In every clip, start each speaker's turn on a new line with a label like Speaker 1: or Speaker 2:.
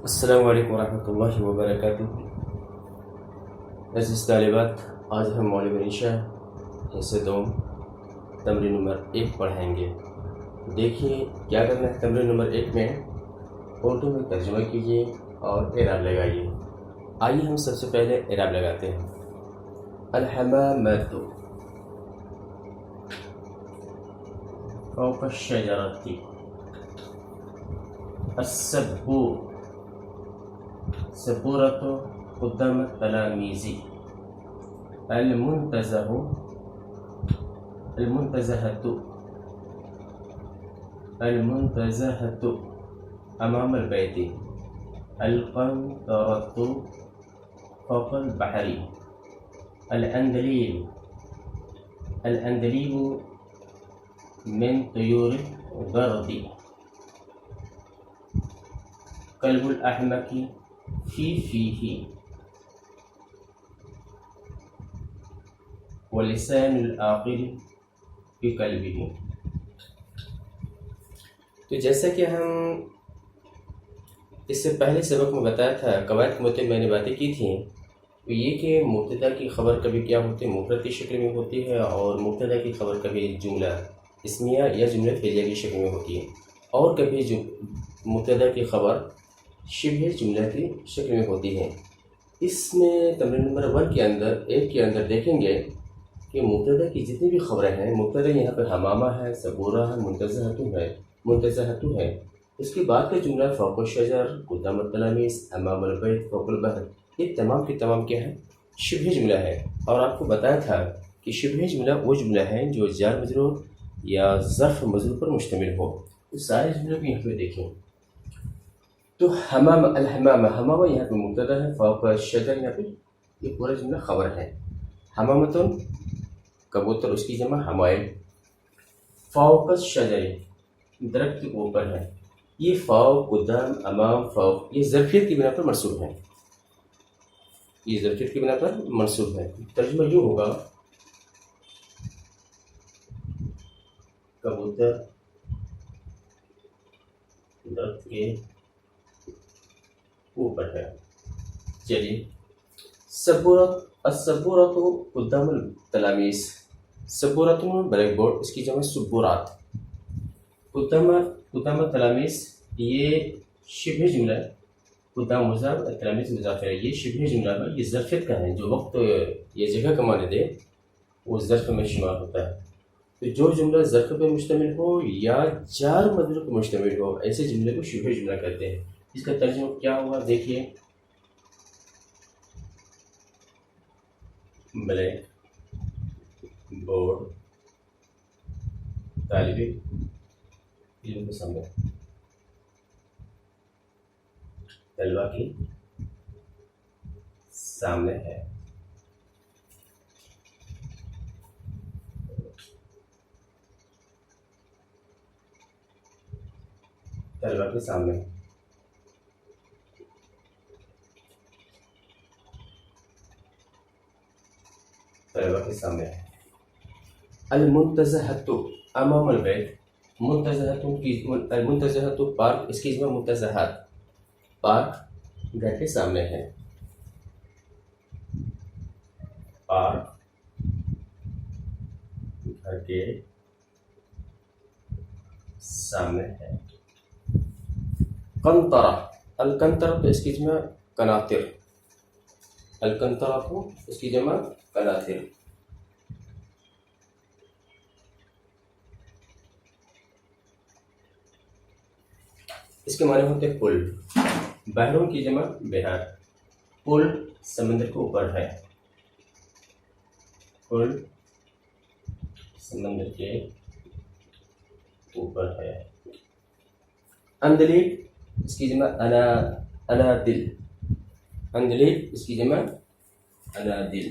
Speaker 1: السلام علیکم ورحمۃ اللہ وبرکاتہ۔ عزیز طالبات، آج ہم مولب انشاء حصہ دوم تمرین نمبر 1 پڑھیں گے۔ دیکھیے کیا کرنا ہے۔ تمرین نمبر 1 میں اردو میں ترجمہ کیجیے اور اعراب لگائیے۔ آئیے ہم سب سے پہلے اعراب لگاتے ہیں۔ الحمامۃ فوق الشجرۃ، السبور سبورۃ قدام التلاميذ، المنتزه المنتزهة المنتزهة أمام البيت، القنطرة فوق البحر، الأندليب الأندليب من طيور الغرد، قلب الأحمق في فيه، ولسان العاقل في قلبه۔ تو جیسا کہ ہم اس سے پہلے سبق میں بتایا تھا، قواعد کے متعلق میں نے باتیں کی تھیں، تو یہ کہ مبتدا کی خبر کبھی کیا ہوتی ہے، مفرد کی شکل میں ہوتی ہے، اور مبتدا کی خبر کبھی جملہ اسمیہ یا جملہ فعلیہ کی شکل میں ہوتی ہے، اور کبھی مبتدا کی خبر شبہ جملہ کی شکل میں ہوتی ہے۔ اس میں تمرین نمبر 1 کے اندر دیکھیں گے کہ مبتدا کی جتنی بھی خبریں ہیں، مبتدا یہاں پر حمامہ ہے، سبورہ ہے، منتزہۃ ہے، اس کے بعد کا جملہ فوق الشجر، قدام التلاميذ، امام البیت، فوق البحر، یہ تمام کے تمام کیا ہے، شبہ جملہ ہے۔ اور آپ کو بتایا تھا کہ شبہ جملہ وہ جملہ ہے جو جار مجرور یا ظرف مجرور پر مشتمل ہو۔ تو سارے جملوں کو یہاں پہ دیکھیں۔ تو حمامہ یہاں پہ مبتدا ہے، فوق الشجر یہاں پہ یہ پورا جملہ خبر ہے۔ حمامتن کبوتر، اس کی جمع حمائل، فوق الشجر درخت کے اوپر ہے، یہ فوق، قدام، امام، فوق یہ ظرفیت کی بنا پر منصوب ہے، یہ ظرفیت کی بنا پر منصوب ہے۔ ترجمہ یوں ہوگا، کبوتر درخت کے اوپر ہے۔ چلیے، السبورۃ قدام التلاميذ، سبورۃ بلیک بورڈ، اس کی جمع سبورات، قدام التلاميذ یہ شبہ جملہ ہے، قدام مضاف، التلاميذ مضاف ہے، یہ شبہ جملہ ہے، یہ ظرفیت کا ہے، جو وقت یہ جگہ کا معنی دے وہ ظرف میں شمار ہوتا ہے۔ تو جو جملہ ظرف پہ مشتمل ہو یا جار مجرور پہ مشتمل ہو، ایسے جملے کو شبہ جملہ کہتے ہیں۔ اس کا ترجمہ کیا ہوا دیکھیے، بلیک بورڈ، طالب علم کے سامنے، طلبہ کے سامنے ہے۔ طلبہ کے سامنے، طلبہ کے سامنے۔ المنتزہۃ امام البیت، المنتزہۃ پارک، اس کی جمع منتزہات، پارک گھر کے سامنے ہے، پارک گھر کے سامنے ہے۔ قنطرہ، القنطرہ تو اس کی جمع قناطر، القنطرہ کو اس کی جمع قناطر۔ اس کے معنی ہوتے ہیں پل، بحروں کی جمع بحار، پل سمندر کے اوپر ہے، پل سمندر کے اوپر ہے۔ اندلیب، اس کی جمع انادل، اندلیب اس کی جمع انادل۔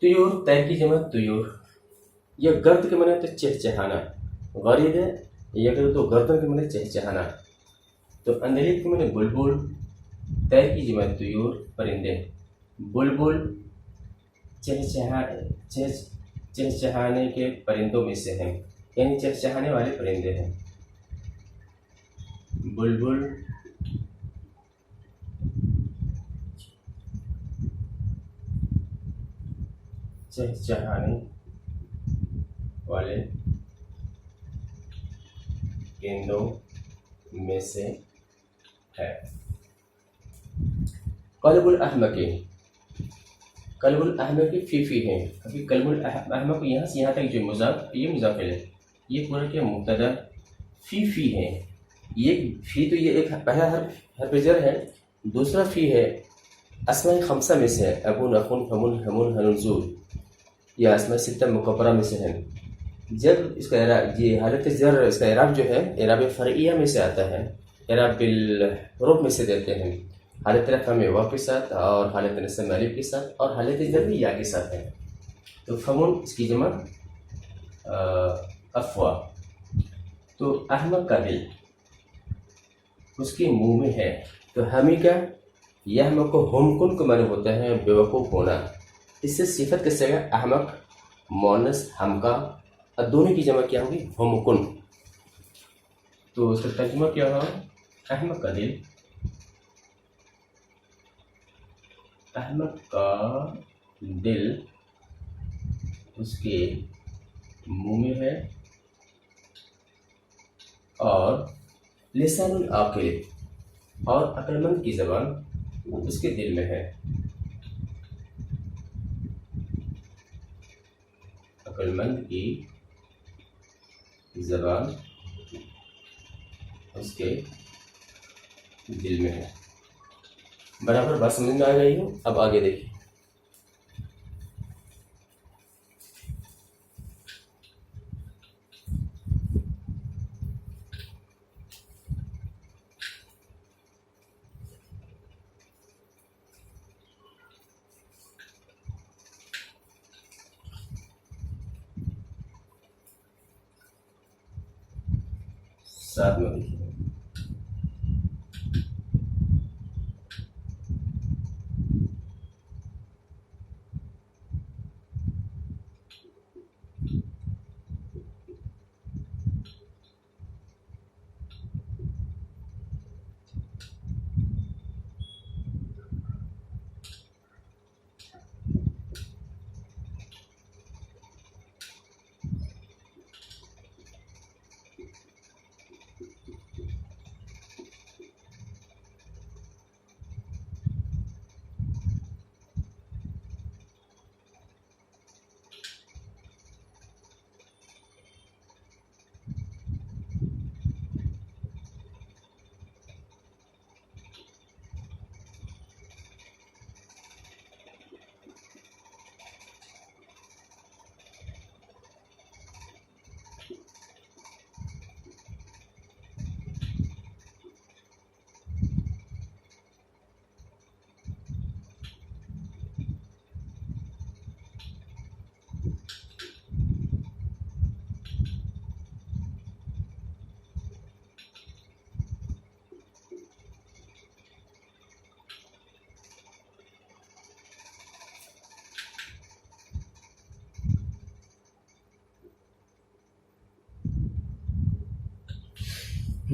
Speaker 1: طیور، طیر کی جمع طیور، یہ گرد کے معنی تو چہچہانا، غرید ہے یہ اگر تو گردن کے معنی چہچہانا۔ تو اندلیب کے معنی بلبل، طیر کی جمع طیور پرندے، بلبل چہچہانے کے پرندوں میں سے ہیں۔ یعنی چہچہانے والے پرندے ہیں. بلبل چہچہانے والے پرندوں میں سے ہے. قلب الاحمق، قلب الاحمق فی ہے. ابھی قلب الاحمق یہاں سے یہاں تک جو مضاف، یہ مضاف ہے، یہ پورا کیا مبتدا فی ہے. یہ فی تو یہ ایک پہلا حرف جر ہے، دوسرا فی ہے اسماء خمسہ میں سے ہے. ابون، اخن، فمن، ہمن، ہنزول، یہ اسماء ستہ مکبرہ میں سے ہے. جب اس کا اعراب، یہ حالت جر، اس کا اعراب جو ہے اعراب فرعیہ میں سے آتا ہے، اعراب بالحروف میں سے دیتے ہیں. حالت رفع میں واو کے ساتھ، اور حالت نصب میں الف کے ساتھ، اور حالت جر میں یا کے ساتھ ہے. تو فمن اس کی جمع افواہ. تو احمق کا دل اس کے منہ میں ہے. تو ہمی کا یحمق کو ہمکن کو معنی ہوتا ہے بیوقوف ہونا. اس سے صفت کس جگہ احمق مؤنث ہمکا، اور دونوں کی جمع کیا ہوگی ہمکن. تو اس کا ترجمہ کیا ہوا؟ احمق کا دل، احمق کا دل اس کے منہ میں ہے، اور لسان العاقل، اور عقل مند کی زبان اس کے دل میں ہے. عقل مند کی زبان اس کے دل میں ہے. برابر بات سمجھ میں آ گئی ہو؟ اب آگے دیکھیں. ساتھ میں دیکھیں.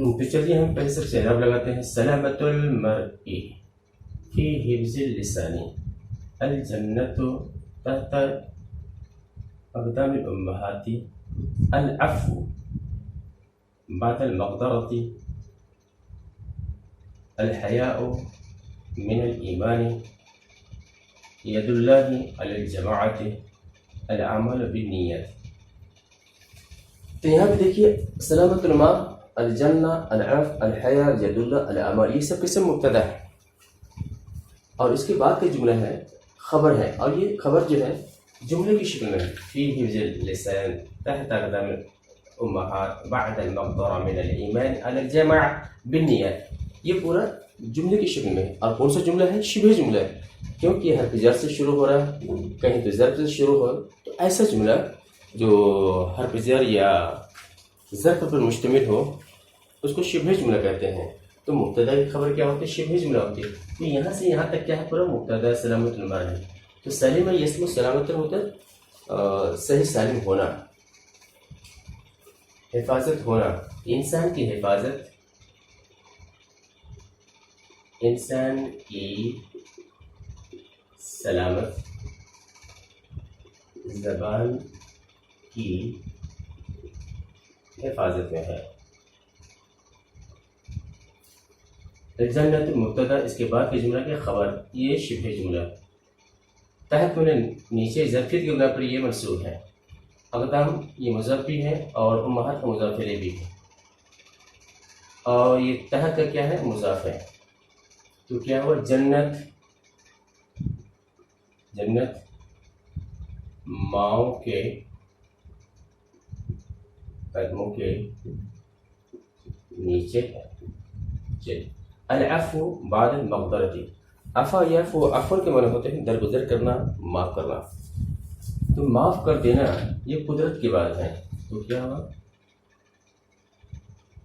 Speaker 1: تو چلیے ہم پہلے سب سے اعراب لگاتے ہیں. سلامت المرء فی حفظ اللسان، الجنة تحت أقدام الأمهات، العفو بعد المقدرة، الحياء من الإيمان، يد الله على الجماعة، الأعمال بالنيات. تو یہاں پہ دیکھیے سلامت الماء، الجنہ، العفو، الحیا، ید اللہ، الاعمال، یہ سب قسم مبتدا ہے، اور اس کے بعد کا جملہ ہے خبر ہے. اور یہ خبر جو ہے جملے کی شکل میں ہے. فی حفظ اللسان تحت اقدام الامہات بعد المقدرہ من الایمان علی الجمع بالنیات. یہ پورا جملے کی شکل میں ہے. اور کون سا جملہ ہے؟ شبہ جملہ ہے، کیونکہ یہ حرف جر سے شروع ہو رہا ہے، کہیں تو ضرب سے شروع ہو. تو ایسا جملہ جو حرف جر یا ظرف پر مشتمل ہو اس کو شبہ جملہ کہتے ہیں. تو مبتدا کی خبر کیا ہوتی ہے؟ شبہ جملہ ہوتی ہے. تو یہاں سے یہاں تک کیا ہے؟ پورا مبتدا سلامت المرء ہے. تو سلیم یسلم سلامت ہوتا ہے صحیح سالم ہونا. حفاظت ہونا، انسان کی حفاظت، انسان کی سلامت، زبان کی حفاظت میں ہے۔ الجنت مبتدا، اس کے بعد کی جملہ کے خبر، یہ شبہ جملہ تحت میں نے نیچے ظرفیت کی بنا پر یہ منصوب ہے۔ اقدام یہ مضاف بھی ہے اور امہات کا مضاف الیہ بھی ہے، اور یہ تحت کا کیا ہے؟ مضاف ہے۔ تو کیا ہوا؟ جنت، جنت ماؤں کے قدموں کے نیچے ہے۔ چلیے، العفو بعد المغفرۃ، عفا یعفو، عفو کے معنی ہوتے ہیں درگزر کرنا، معاف کرنا۔ تو معاف کر دینا یہ قدرت کی بات ہے، تو کیا ہوا؟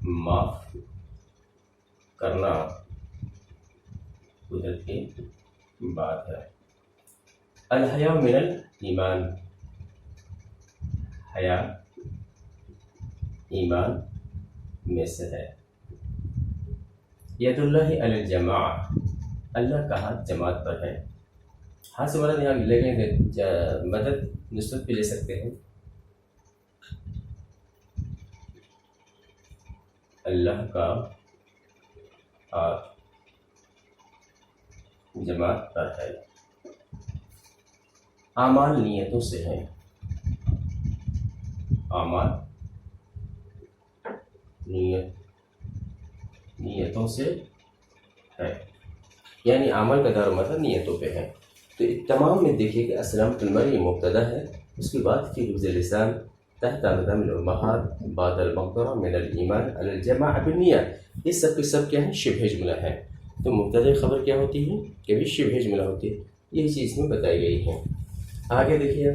Speaker 1: معاف کرنا قدرت کی بات ہے۔ الحیا من الایمان، حیا ایمان میں سے ہے۔ ید اللہ علی الجماع، اللہ کا ہاتھ جماعت پر ہے۔ ہاتھ سے مراد یہاں لے گئے مدد نسبت بھی لے سکتے ہیں۔ اللہ کا ہاتھ جماعت پر ہے۔ اعمال نیتوں سے ہیں، اعمال نیتوں سے ہے، یعنی عمل کا دار و مدار نیتوں پہ ہے۔ تو تمام میں دیکھیے کہ اسلامۃ المرء مبتدا ہے، اس کے بعد فی لفظ لسان تحت اقدام الامہات بعد المغفرہ من الایمان علی الجماع بالنیہ، یہ سب کے سب کیا ہے؟ شبہ جملہ ہے۔ تو مبتدا خبر کیا ہوتی ہے؟ کہ بھی شبہ جملہ ہوتی ہے، یہی چیز میں بتائی گئی ہے۔ آگے دیکھیے،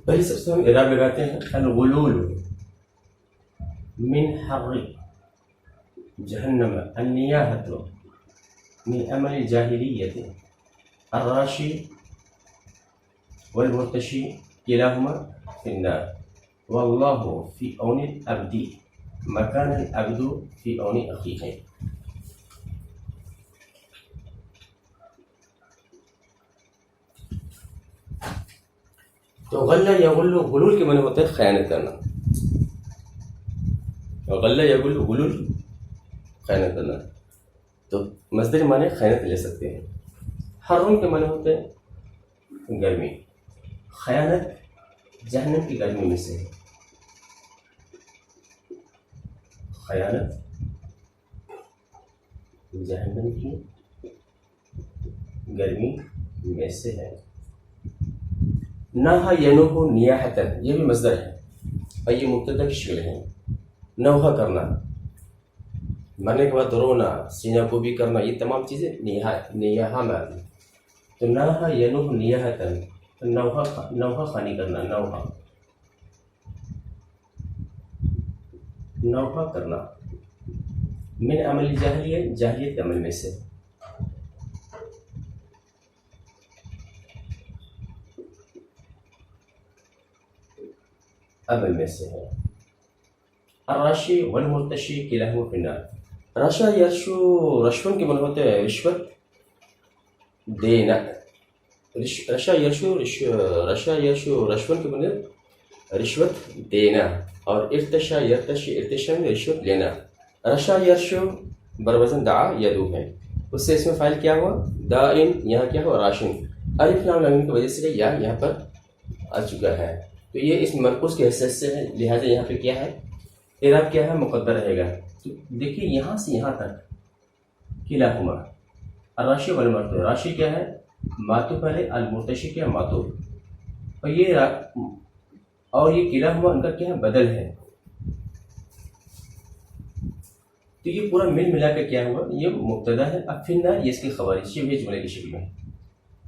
Speaker 1: پہلے سب سے ہم اعراب لگاتے ہیں، الغلول من حر جہنم، النیاحۃ من عمل الجاہلیۃ، الراشی والمرتشی کلاہما فی النار، واللہ فی عون العبد ما کان العبد فی عون اخیہ۔ تو غلہ یغل، غلول کے معنی ہوتا ہے خیانت کرنا، غلہ یغل غلول خیانت کرنا، تو مصدر معنی خیانت لے سکتے ہیں۔ حرم کے معنی ہوتے ہیں گرمی، خیانت جہنم کی گرمی میں سے ہے، خیانت جہنم کی گرمی میں سے ہے۔ نہا ینوح نیاحتن، یہ بھی مصدر ہے اور یہ مبتدا کی شکل ہے۔ نوحہ کرنا، مرنے کے بعد رونا، سینہ کو بھی کرنا، یہ تمام چیزیں نیاحہ میں آتی ہیں۔ تو نہا ینوح نیاحتن، نوحہ خانی کرنا، نوحہ۔ نوحہ کرنا، من عمل جاہلیت، جاہلیت کے عمل میں سے، عمل میں سے ہے۔ الراشی والمرتشی کلاہما فی النار۔ رشا یرشو، رشون کے من ہوتے ہیں رشوت دینا، رشا یرشو رشون کے من رشوت دینا، اور ارتشا یرتشی، ارتشا میں رشوت لینا۔ رشا یرشو بروزن دعا یدو ہے، اس سے اس میں فائل کیا ہوا؟ دائن، یہاں کیا ہوا؟ راشن، الف لام لام کی وجہ سے یا یہاں پر آ چکا ہے، تو یہ اس منقوص کے حیثیت سے ہے، لہٰذا یہاں پہ کیا ہے؟ اعراب کیا ہے؟ مقدر رہے گا۔ تو دیکھیے یہاں سے یہاں تک کلاہما، الراشی والمرتشی، راشی کیا ہے؟ معطوف ہے، المرتشی کیا؟ معطوف، اور یہ کلاہما ان کا کیا ہے؟ بدل ہے۔ تو یہ پورا مل ملا کے کیا ہوا؟ یہ مبتدا ہے، اب فی النار یہ اس کی خبر ہے، شبہ جملے کی شکل میں۔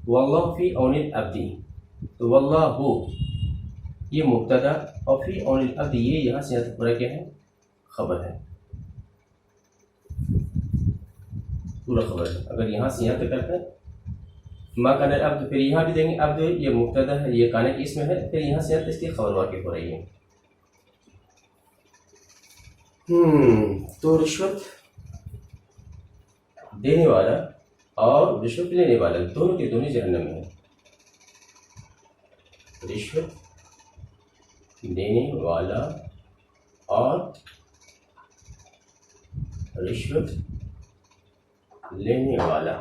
Speaker 1: واللہ فی عون العبد، تو واللہ یہ مبتدا، اور فی عون العبد یہ یہاں سے یہاں تک پورا کیا ہے؟ خبر ہے، پورا خبر ہے۔ اگر یہاں سے یہاں تک کرتا ہے ما کان العبد، پھر یہاں بھی دیں گے عبد، یہ مبتدا ہے، یہ کانا کی اس میں ہے، پھر یہاں سے یہاں تک اس کی خبر واقع ہو رہی ہے۔ تو رشوت دینے والا اور رشوت لینے والا دونوں کے دونوں جہنم میں ہیں۔ رشوت دینے والا اور رشوت لینے والا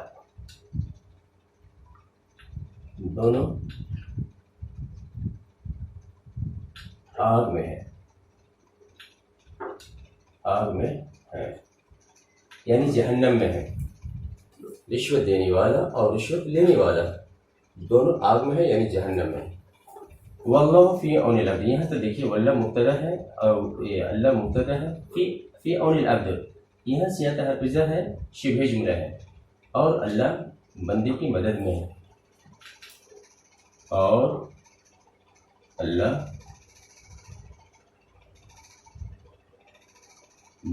Speaker 1: دونوں آگ میں ہے، آگ میں ہے، یعنی جہنم میں ہے۔ رشوت دینے والا اور رشوت لینے والا دونوں آگ میں ہے، یعنی جہنم میں ہے۔ واللہ فی عون العبد، یہاں سے دیکھیے واللہ مبتدا ہے اور یہ اللہ مبتدا ہے، فی عون العبد یہاں سے یہاں تک حافظہ ہے، شبہ جملہ ہے، اور اللہ بندے کی مدد میں ہے، اور اللہ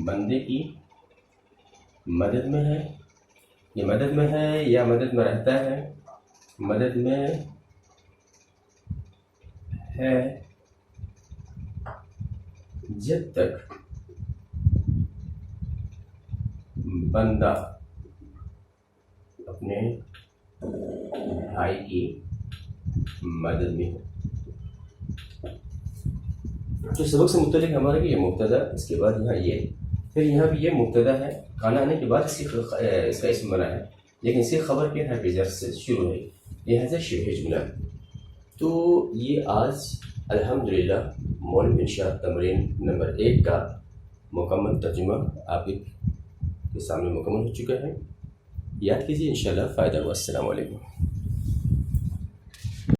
Speaker 1: بندے کی مدد میں ہے۔ یہ مدد میں ہے یا مدد میں رہتا ہے؟ مدد میں ہے جب تک بندہ اپنے بھائی کی مدد میں ہو۔ تو سبق سے متعلق ہمارا یہ مبتدا، اس کے بعد یہاں یہ، پھر یہاں بھی یہ مبتدا ہے، کانا آنے کے بعد اس کا اسم بنا ہے، لیکن اس کی خبر کیا ہے؟ بجر سے شروع ہے، لہذا شبہ جملہ۔ تو یہ آج الحمدللہ مولوی انشاء تمرین نمبر 1 کا مکمل ترجمہ آپ کے سامنے مکمل ہو چکا ہے۔ یاد کیجیے، انشاءاللہ فائدہ ہوا۔ السلام علیکم۔